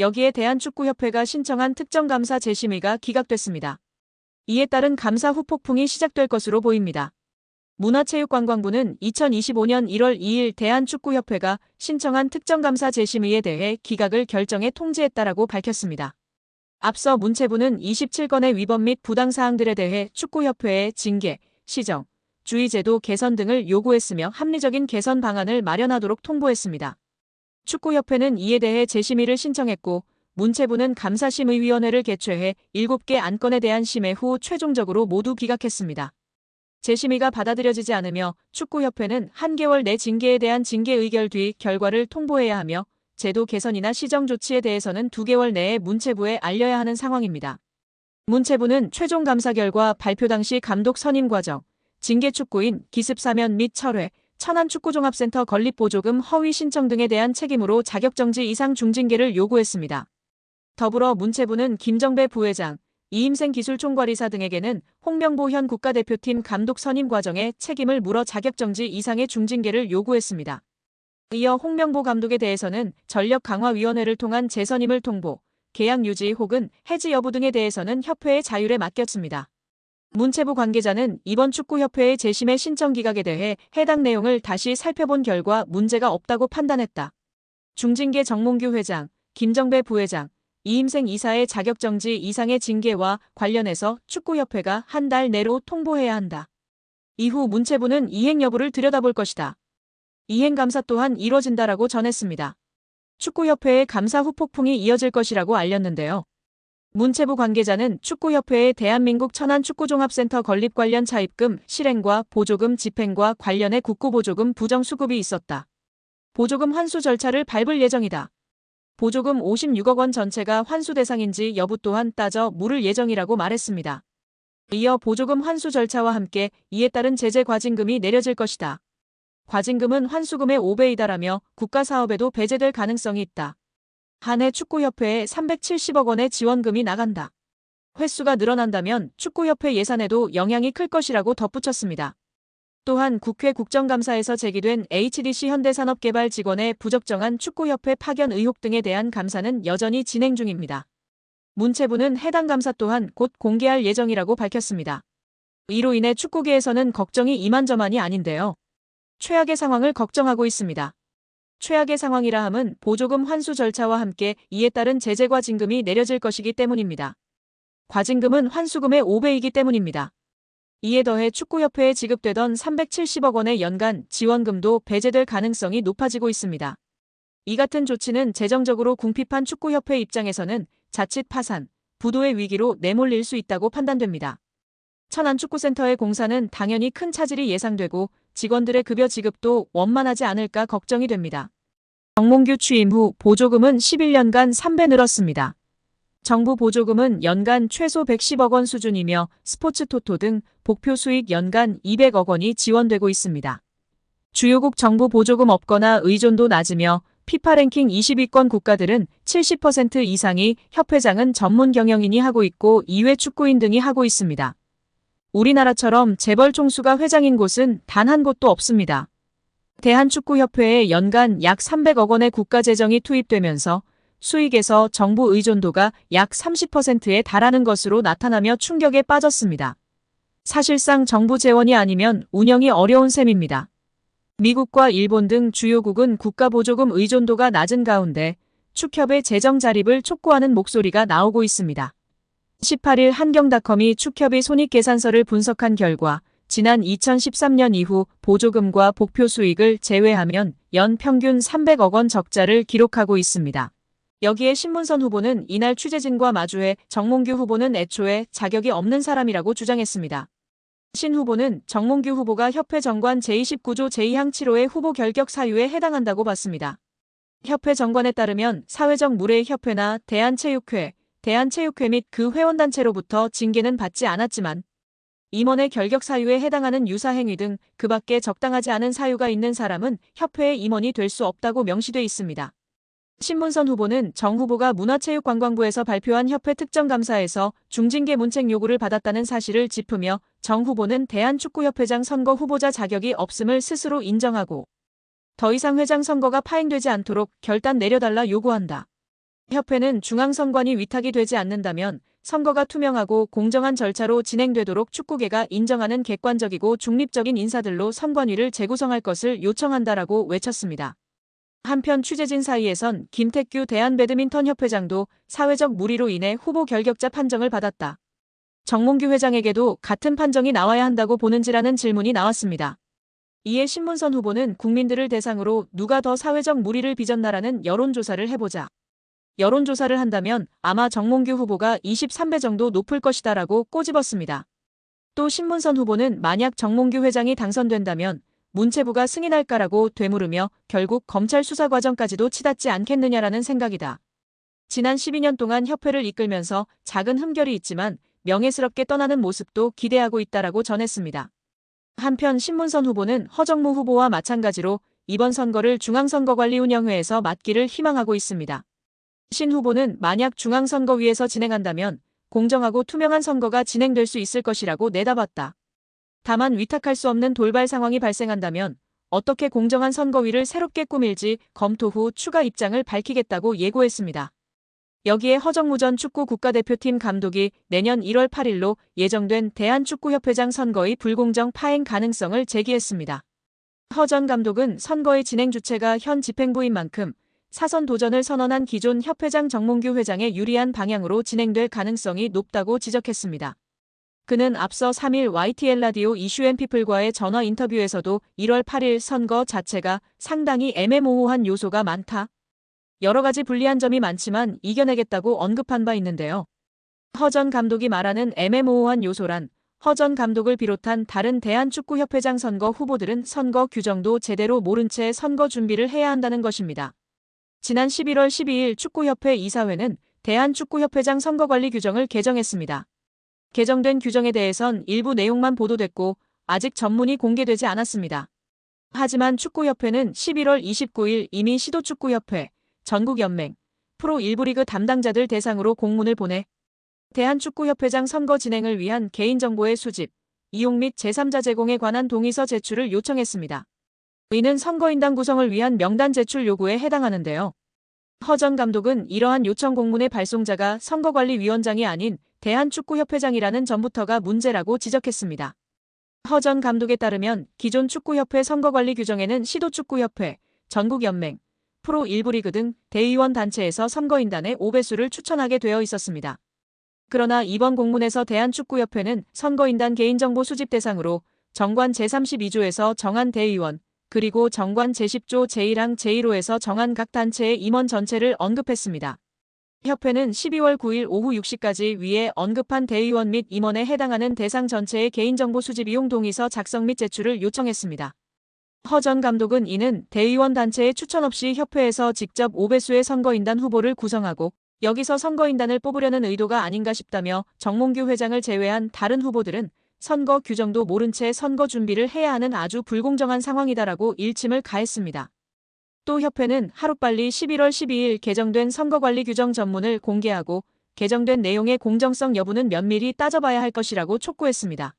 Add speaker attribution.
Speaker 1: 여기에 대한축구협회가 신청한 특정감사 재심의가 기각됐습니다. 이에 따른 감사 후폭풍이 시작될 것으로 보입니다. 문화체육관광부는 2025년 1월 2일 대한축구협회가 신청한 특정감사 재심의에 대해 기각을 결정해 통지했다라고 밝혔습니다. 앞서 문체부는 27건의 위법 및 부당사항들에 대해 축구협회에 징계, 시정, 주의제도 개선 등을 요구했으며 합리적인 개선 방안을 마련하도록 통보했습니다. 축구협회는 이에 대해 재심의를 신청했고 문체부는 감사심의위원회를 개최해 7개 안건에 대한 심의 후 최종적으로 모두 기각했습니다. 재심의가 받아들여지지 않으며 축구협회는 한 개월 내 징계에 대한 징계 의결 뒤 결과를 통보해야 하며 제도 개선이나 시정 조치에 대해서는 2개월 내에 문체부에 알려야 하는 상황입니다. 문체부는 최종 감사 결과 발표 당시 감독 선임 과정, 징계 축구인 기습 사면 및 철회, 천안축구종합센터 건립보조금 허위 신청 등에 대한 책임으로 자격정지 이상 중징계를 요구했습니다. 더불어 문체부는 김정배 부회장, 이임생 기술총괄이사 등에게는 홍명보 현 국가대표팀 감독 선임 과정에 책임을 물어 자격정지 이상의 중징계를 요구했습니다. 이어 홍명보 감독에 대해서는 전력강화위원회를 통한 재선임을 통보, 계약 유지 혹은 해지 여부 등에 대해서는 협회의 자율에 맡겼습니다. 문체부 관계자는 이번 축구협회의 재심의 신청 기각에 대해 해당 내용을 다시 살펴본 결과 문제가 없다고 판단했다. 중징계 정몽규 회장, 김정배 부회장, 이임생 이사의 자격정지 이상의 징계와 관련해서 축구협회가 한 달 내로 통보해야 한다. 이후 문체부는 이행 여부를 들여다볼 것이다. 이행 감사 또한 이뤄진다라고 전했습니다. 축구협회의 감사 후폭풍이 이어질 것이라고 알렸는데요. 문체부 관계자는 축구협회의 대한민국 천안축구종합센터 건립 관련 차입금 실행과 보조금 집행과 관련해 국고보조금 부정 수급이 있었다. 보조금 환수 절차를 밟을 예정이다. 보조금 56억 원 전체가 환수 대상인지 여부 또한 따져 물을 예정이라고 말했습니다. 이어 보조금 환수 절차와 함께 이에 따른 제재 과징금이 내려질 것이다. 과징금은 환수금의 5배이다라며 국가사업에도 배제될 가능성이 있다. 한 해 축구협회에 370억 원의 지원금이 나간다. 횟수가 늘어난다면 축구협회 예산에도 영향이 클 것이라고 덧붙였습니다. 또한 국회 국정감사에서 제기된 HDC 현대산업개발 직원의 부적정한 축구협회 파견 의혹 등에 대한 감사는 여전히 진행 중입니다. 문체부는 해당 감사 또한 곧 공개할 예정이라고 밝혔습니다. 이로 인해 축구계에서는 걱정이 이만저만이 아닌데요. 최악의 상황을 걱정하고 있습니다. 최악의 상황이라 함은 보조금 환수 절차와 함께 이에 따른 제재 과징금이 내려질 것이기 때문입니다. 과징금은 환수금의 5배이기 때문입니다. 이에 더해 축구협회에 지급되던 370억 원의 연간 지원금도 배제될 가능성이 높아지고 있습니다. 이 같은 조치는 재정적으로 궁핍한 축구협회 입장에서는 자칫 파산, 부도의 위기로 내몰릴 수 있다고 판단됩니다. 천안축구센터의 공사는 당연히 큰 차질이 예상되고 직원들의 급여 지급도 원만하지 않을까 걱정이 됩니다. 정몽규 취임 후 보조금은 11년간 3배 늘었습니다. 정부 보조금은 연간 최소 110억 원 수준이며 스포츠 토토 등 복표 수익 연간 200억 원이 지원되고 있습니다. 주요국 정부 보조금 없거나 의존도 낮으며 피파 랭킹 20위권 국가들은 70% 이상이 협회장은 전문 경영인이 하고 있고 이외 축구인 등이 하고 있습니다. 우리나라처럼 재벌 총수가 회장인 곳은 단 한 곳도 없습니다. 대한축구협회에 연간 약 300억 원의 국가재정이 투입되면서 수익에서 정부 의존도가 약 30%에 달하는 것으로 나타나며 충격에 빠졌습니다. 사실상 정부 재원이 아니면 운영이 어려운 셈입니다. 미국과 일본 등 주요국은 국가보조금 의존도가 낮은 가운데 축협의 재정 자립을 촉구하는 목소리가 나오고 있습니다. 18일 한경닷컴이 축협의 손익계산서를 분석한 결과 지난 2013년 이후 보조금과 복표 수익을 제외하면 연 평균 300억 원 적자를 기록하고 있습니다. 여기에 신문선 후보는 이날 취재진과 마주해 정몽규 후보는 애초에 자격이 없는 사람이라고 주장했습니다. 신 후보는 정몽규 후보가 협회 정관 제29조 제2항 7호의 후보 결격 사유에 해당한다고 봤습니다. 협회 정관에 따르면 사회적 무례협회나 대한체육회 및 그 회원단체로부터 징계는 받지 않았지만 임원의 결격 사유에 해당하는 유사 행위 등 그 밖에 적당하지 않은 사유가 있는 사람은 협회의 임원이 될 수 없다고 명시돼 있습니다. 신문선 후보는 정 후보가 문화체육관광부에서 발표한 협회 특정감사에서 중징계 문책 요구를 받았다는 사실을 짚으며 정 후보는 대한축구협회장 선거 후보자 자격이 없음을 스스로 인정하고 더 이상 회장 선거가 파행되지 않도록 결단 내려달라 요구한다. 협회는 중앙선관위 위탁이 되지 않는다면 선거가 투명하고 공정한 절차로 진행되도록 축구계가 인정하는 객관적이고 중립적인 인사들로 선관위를 재구성할 것을 요청한다라고 외쳤습니다. 한편 취재진 사이에선 김태규 대한배드민턴협회장도 사회적 물의로 인해 후보 결격자 판정을 받았다. 정몽규 회장에게도 같은 판정이 나와야 한다고 보는지라는 질문이 나왔습니다. 이에 신문선 후보는 국민들을 대상으로 누가 더 사회적 물의를 빚었나라는 여론조사를 해보자. 여론조사를 한다면 아마 정몽규 후보가 23배 정도 높을 것이다라고 꼬집었습니다. 또 신문선 후보는 만약 정몽규 회장이 당선된다면 문체부가 승인할까라고 되물으며 결국 검찰 수사 과정까지도 치닫지 않겠느냐라는 생각이다. 지난 12년 동안 협회를 이끌면서 작은 흠결이 있지만 명예스럽게 떠나는 모습도 기대하고 있다라고 전했습니다. 한편 신문선 후보는 허정무 후보와 마찬가지로 이번 선거를 중앙선거관리운영회에서 맡기를 희망하고 있습니다. 신 후보는 만약 중앙선거위에서 진행한다면 공정하고 투명한 선거가 진행될 수 있을 것이라고 내다봤다. 다만 위탁할 수 없는 돌발 상황이 발생한다면 어떻게 공정한 선거위를 새롭게 꾸밀지 검토 후 추가 입장을 밝히겠다고 예고했습니다. 여기에 허정무 전 축구 국가대표팀 감독이 내년 1월 8일로 예정된 대한축구협회장 선거의 불공정 파행 가능성을 제기했습니다. 허 전 감독은 선거의 진행 주체가 현 집행부인 만큼 사선 도전을 선언한 기존 협회장 정몽규 회장에 유리한 방향으로 진행될 가능성이 높다고 지적했습니다. 그는 앞서 3일 YTN 라디오 이슈앤피플과의 전화 인터뷰에서도 1월 8일 선거 자체가 상당히 애매모호한 요소가 많다. 여러 가지 불리한 점이 많지만 이겨내겠다고 언급한 바 있는데요. 허 전 감독이 말하는 애매모호한 요소란 허 전 감독을 비롯한 다른 대한축구협회장 선거 후보들은 선거 규정도 제대로 모른 채 선거 준비를 해야 한다는 것입니다. 지난 11월 12일 축구협회 이사회는 대한축구협회장 선거관리 규정을 개정했습니다. 개정된 규정에 대해선 일부 내용만 보도됐고 아직 전문이 공개되지 않았습니다. 하지만 축구협회는 11월 29일 이미 시도축구협회, 전국연맹, 프로 1부 리그 담당자들 대상으로 공문을 보내 대한축구협회장 선거 진행을 위한 개인정보의 수집, 이용 및 제3자 제공에 관한 동의서 제출을 요청했습니다. 이는 선거인단 구성을 위한 명단 제출 요구에 해당하는데요. 허 전 감독은 이러한 요청 공문의 발송자가 선거관리위원장이 아닌 대한축구협회장이라는 점부터가 문제라고 지적했습니다. 허 전 감독에 따르면 기존 축구협회 선거관리 규정에는 시도축구협회, 전국연맹, 프로 1부 리그 등 대의원 단체에서 선거인단의 5배수를 추천하게 되어 있었습니다. 그러나 이번 공문에서 대한축구협회는 선거인단 개인정보 수집 대상으로 정관 제32조에서 정한 대의원, 그리고 정관 제10조 제1항 제1호에서 정한 각 단체의 임원 전체를 언급했습니다. 협회는 12월 9일 오후 6시까지 위에 언급한 대의원 및 임원에 해당하는 대상 전체의 개인정보 수집 이용 동의서 작성 및 제출을 요청했습니다. 허 전 감독은 이는 대의원 단체의 추천 없이 협회에서 직접 5배수의 선거인단 후보를 구성하고 여기서 선거인단을 뽑으려는 의도가 아닌가 싶다며 정몽규 회장을 제외한 다른 후보들은 선거 규정도 모른 채 선거 준비를 해야 하는 아주 불공정한 상황이다라고 일침을 가했습니다. 또 협회는 하루빨리 11월 12일 개정된 선거관리 규정 전문을 공개하고 개정된 내용의 공정성 여부는 면밀히 따져봐야 할 것이라고 촉구했습니다.